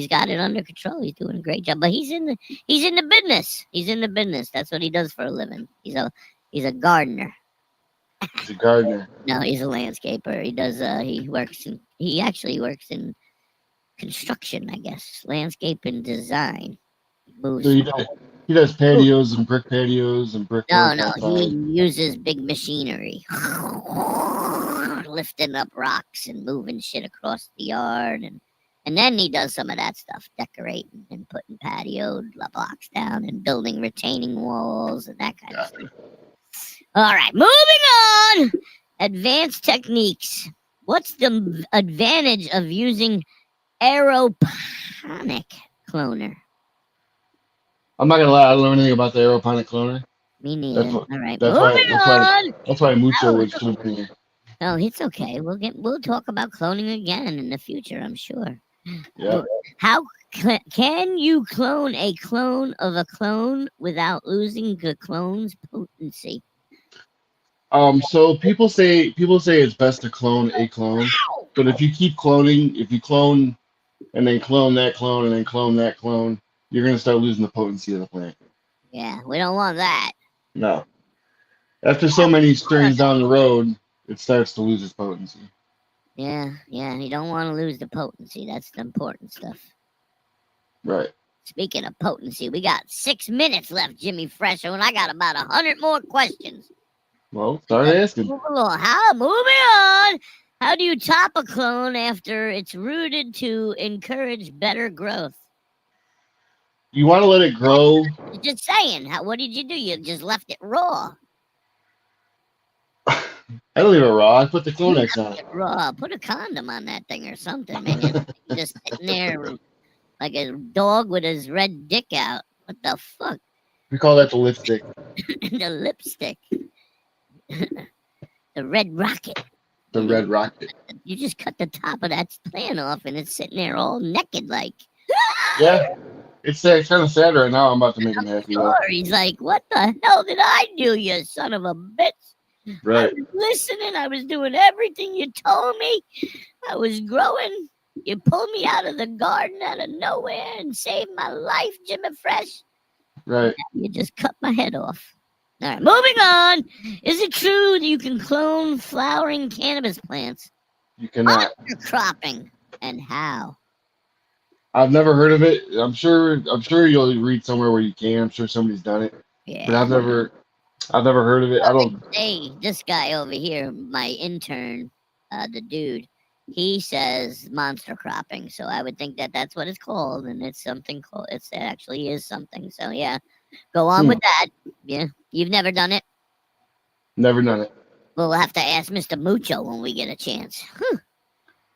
got it under control. He's doing a great job. But he's in the business. He's in the business. That's what he does for a living. He's a gardener. He's a gardener. No, he's a landscaper. He actually works in construction, I guess. Landscape and design. He moves. So he does patios and brick patios and brick. No, work he outside. uses big machinery. Lifting up rocks and moving shit across the yard. And then he does some of that stuff, decorating and putting patio blocks down and building retaining walls and that kind of stuff. All right, moving on. Advanced techniques. What's the advantage of using aeroponic cloner? I'm not gonna lie, I don't know anything about the aeroponic cloner. Me neither. That's All right, that's moving on. That's why Mucho was flipping here. Oh, it's okay. We'll talk about cloning again in the future, I'm sure. Yeah. How can you clone a clone of a clone without losing the clone's potency? So people say it's best to clone a clone, but if you keep cloning, if you clone and then clone that clone and then clone that clone, you're gonna start losing the potency of the plant. Yeah, we don't want that. No. After so many strains down the road, it starts to lose its potency. Yeah, you don't want to lose the potency. That's the important stuff. Right. Speaking of potency, we got 6 minutes left, Jimmy Fresho, and I got about 100 more questions. Well, start asking. Moving on. How do you top a clone after it's rooted to encourage better growth? You want to let it grow. Just saying. What did you do? You just left it raw. I don't leave it raw. I put the Clonex on it. Raw. Put a condom on that thing or something, man. You're just sitting there like a dog with his red dick out. What the fuck? We call that the lipstick. The lipstick. The red rocket. The red rocket. You just cut the top of that plant off and it's sitting there all naked like. Yeah. It's kind of sad right now. I'm about to make him happy. Though. He's like, what the hell did I do, you son of a bitch? Right. I was listening. I was doing everything you told me. I was growing. You pulled me out of the garden out of nowhere and saved my life, Jimmy Fresh. Right. You just cut my head off. All right, moving on. Is it true that you can clone flowering cannabis plants? You cannot. Cropping, and how? I've never heard of it. I'm sure you'll read somewhere where you can. I'm sure somebody's done it, Yeah. but I've never heard of it. I don't. Hey, this guy over here, my intern, the dude, he says monster cropping. So I would think that that's what it's called, and it's something called. It actually is something. So yeah, go on with that. Yeah, you've never done it. Never done it. Well, we'll have to ask Mr. Mucho when we get a chance.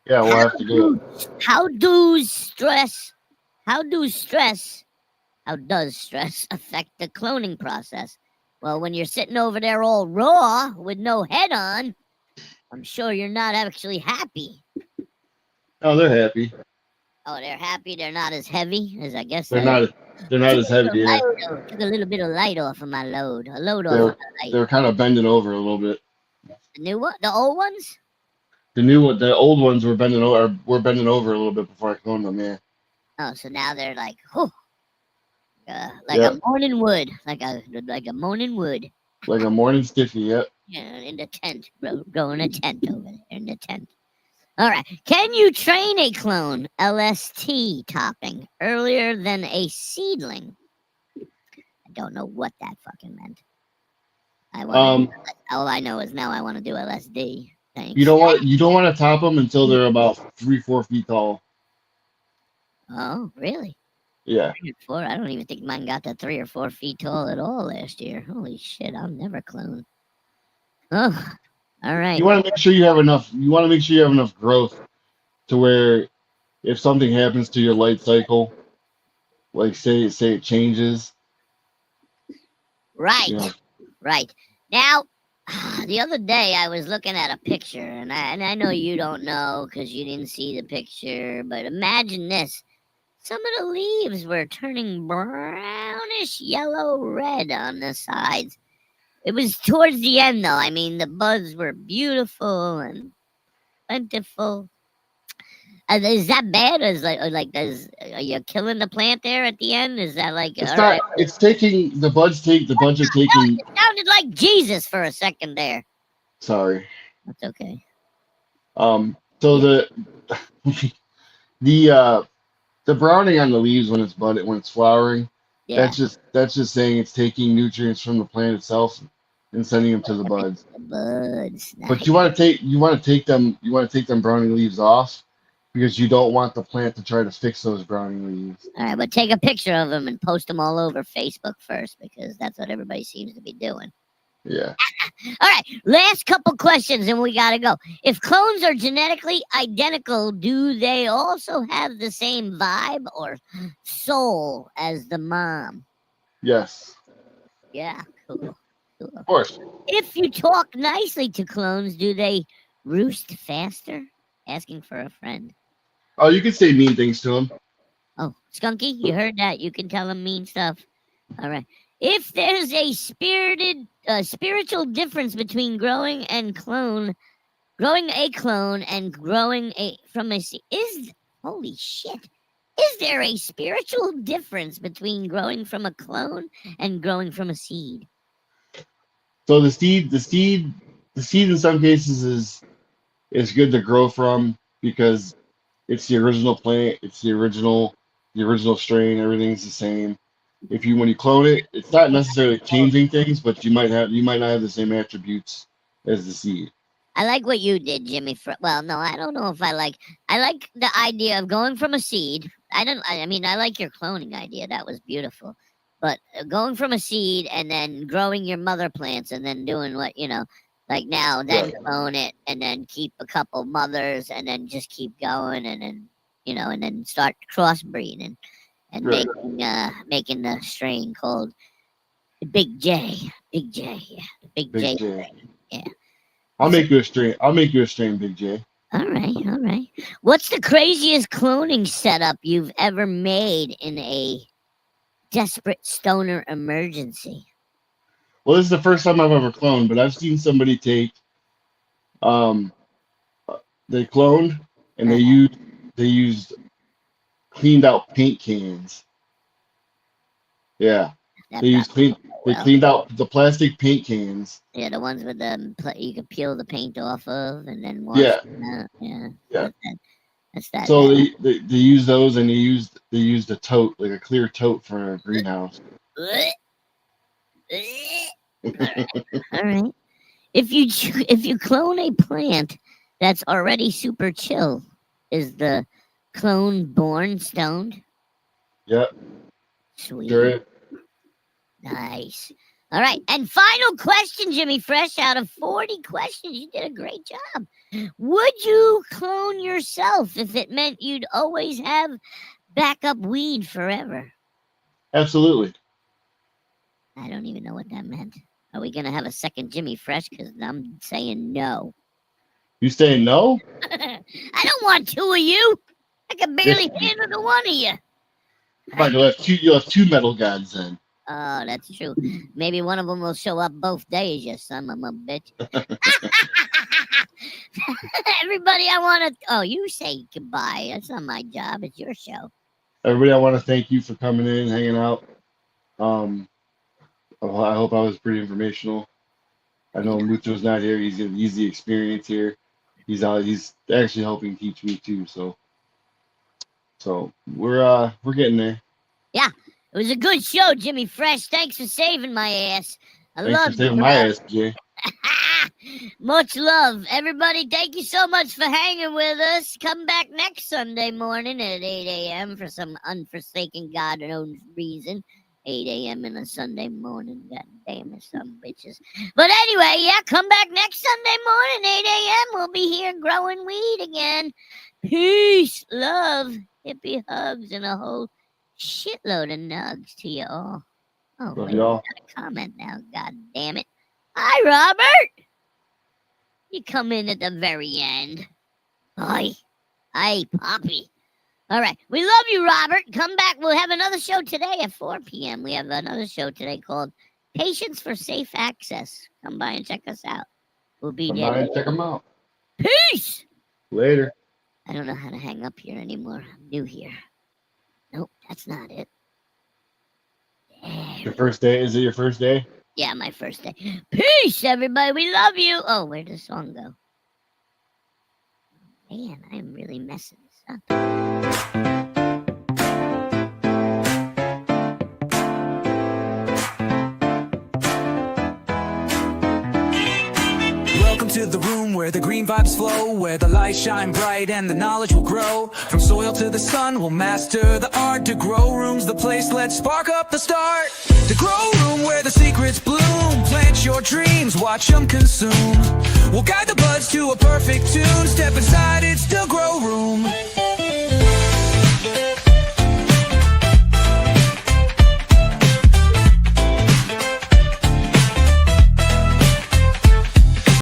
Yeah, we'll have to do it. How does stress affect the cloning process? Well, when you're sitting over there all raw with no head on, I'm sure you're not actually happy. Oh, they're happy. Oh, they're happy. They're not as heavy as I guess. They're not as heavy. Yeah. Took a little bit of light off of my load. A load off They're, of my light. they're kind of bending over a little bit. The new one? The old ones? The old ones were bending over a little bit before I cloned them. Yeah. Oh, so now they're like, like Yep. a morning wood, like a morning wood. Like a morning stiffy. Yep. Yeah, in the tent, grow in a tent over there, in the tent. All right. Can you train a clone LST topping earlier than a seedling? I don't know what that fucking meant. All I know is now I want to do LSD. Thanks. You don't want to top them until they're about 3-4 feet tall. Oh, really? Yeah. 3 or 4? I don't even think mine got to 3 or 4 feet tall at all last year. Holy shit! I'll never clone. Oh, all right. You want to make sure you have enough. You want to make sure you have enough growth to where, if something happens to your light cycle, like say it changes. Right. Yeah. Right. Now, the other day I was looking at a picture, and I know you don't know because you didn't see the picture, but imagine this. Some of the leaves were turning brownish yellow red on the sides. It was towards the end, though. I mean, the buds were beautiful and plentiful. Is that bad? Are you killing the plant there at the end? Is that like It's not. It's taking the buds. The buds are taking. It sounded like Jesus for a second there. Sorry. That's okay. So the browning on the leaves when it's flowering, Yeah. that's just saying it's taking nutrients from the plant itself and sending them to the buds. The buds. Nice. But you want to take them browning leaves off because you don't want the plant to try to fix those browning leaves. All right, but take a picture of them and post them all over Facebook first because that's what everybody seems to be doing. Yeah. All right, last couple questions and we gotta go. If clones are genetically identical, do they also have the same vibe or soul as the mom? Yes. Yeah, cool. Of course. If you talk nicely to clones, do they roost faster? Asking for a friend. Oh, you can say mean things to them. Oh, Skunky, you heard that. You can tell them mean stuff. All right. If there's a spiritual difference between growing a clone and growing from a seed, holy shit. Is there a spiritual difference between growing from a clone and growing from a seed? So the seed in some cases is good to grow from because it's the original plant, it's the original strain, everything's the same. When you clone it, it's not necessarily changing things, but you might not have the same attributes as the seed. I like what you did, Jimmy. Well, no, I don't know if I like the idea of going from a seed. I like your cloning idea. That was beautiful. But going from a seed and then growing your mother plants and then doing what, like now, then clone it and then keep a couple mothers and then just keep going and then, and then start crossbreeding and making the strain called Big J. Big J, yeah. Big J strain. Yeah. I'll make you a strain, Big J. All right. What's the craziest cloning setup you've ever made in a desperate stoner emergency? Well, this is the first time I've ever cloned, but I've seen somebody take, they cloned and they used cleaned out paint cans. Yeah. That They use probably clean. won't go They well. cleaned out the plastic paint cans. Yeah, the ones with you can peel the paint off of and then wash Yeah, them out. Yeah. yeah. That's that So bad. they use those, and they used a tote, like a clear tote for a greenhouse. All right. If you clone a plant that's already super chill, is the clone born stoned? Yep, Sweet. sure is. Nice. All right. And final question, Jimmy Fresh. Out of 40 questions, you did a great job. Would you clone yourself if it meant you'd always have backup weed forever? Absolutely. I don't even know what that meant. Are we going to have a second Jimmy Fresh? Because I'm saying no. You saying no? I don't want two of you. I can barely handle the one of you. Fine, you'll have two metal gods then. Oh, that's true. Maybe one of them will show up both days, you son of a bitch. Everybody, I want to... Oh, you say goodbye. That's not my job. It's your show. Everybody, I want to thank you for coming in, hanging out. I hope I was pretty informational. I know Mucho's not here. He's gonna use the experience here. He's actually helping teach me too. So we're getting there. Yeah, it was a good show, Jimmy Fresh. Thanks for saving my ass. Thanks for saving my ass, Jay. Much love. Everybody, thank you so much for hanging with us. Come back next Sunday morning at 8 a.m. for some unforsaken God-known reason. 8 a.m. in a Sunday morning. God damn it, some bitches. But anyway, yeah, come back next Sunday morning, 8 a.m. We'll be here growing weed again. Peace, love, hippie hugs, and a whole shitload of nugs to you all. Oh, Love wait, y'all. I got a comment now. God damn it. Hi, Robert. You come in at the very end. Hi. Hi, Poppy. All right. We love you, Robert. Come back. We'll have another show today at 4 p.m. We have another show today called Patience for Safe Access. Come by and check us out. We'll be Come there. by and check them out. Peace. Later. I don't know how to hang up here anymore. I'm new here. Nope, that's not it. There. Your first day? Is it your first day? Yeah, my first day. Peace, everybody. We love you. Oh, where'd the song go? Man, I'm really messing this up. Welcome to the room where the green vibes flow, where the lights shine bright and the knowledge will grow. From soil to the sun, we'll master the art to grow rooms, the place, let's spark up the start. The grow room where the secrets bloom, plant your dreams, watch them consume. We'll guide the buds to a perfect tune, step inside, it's the grow room.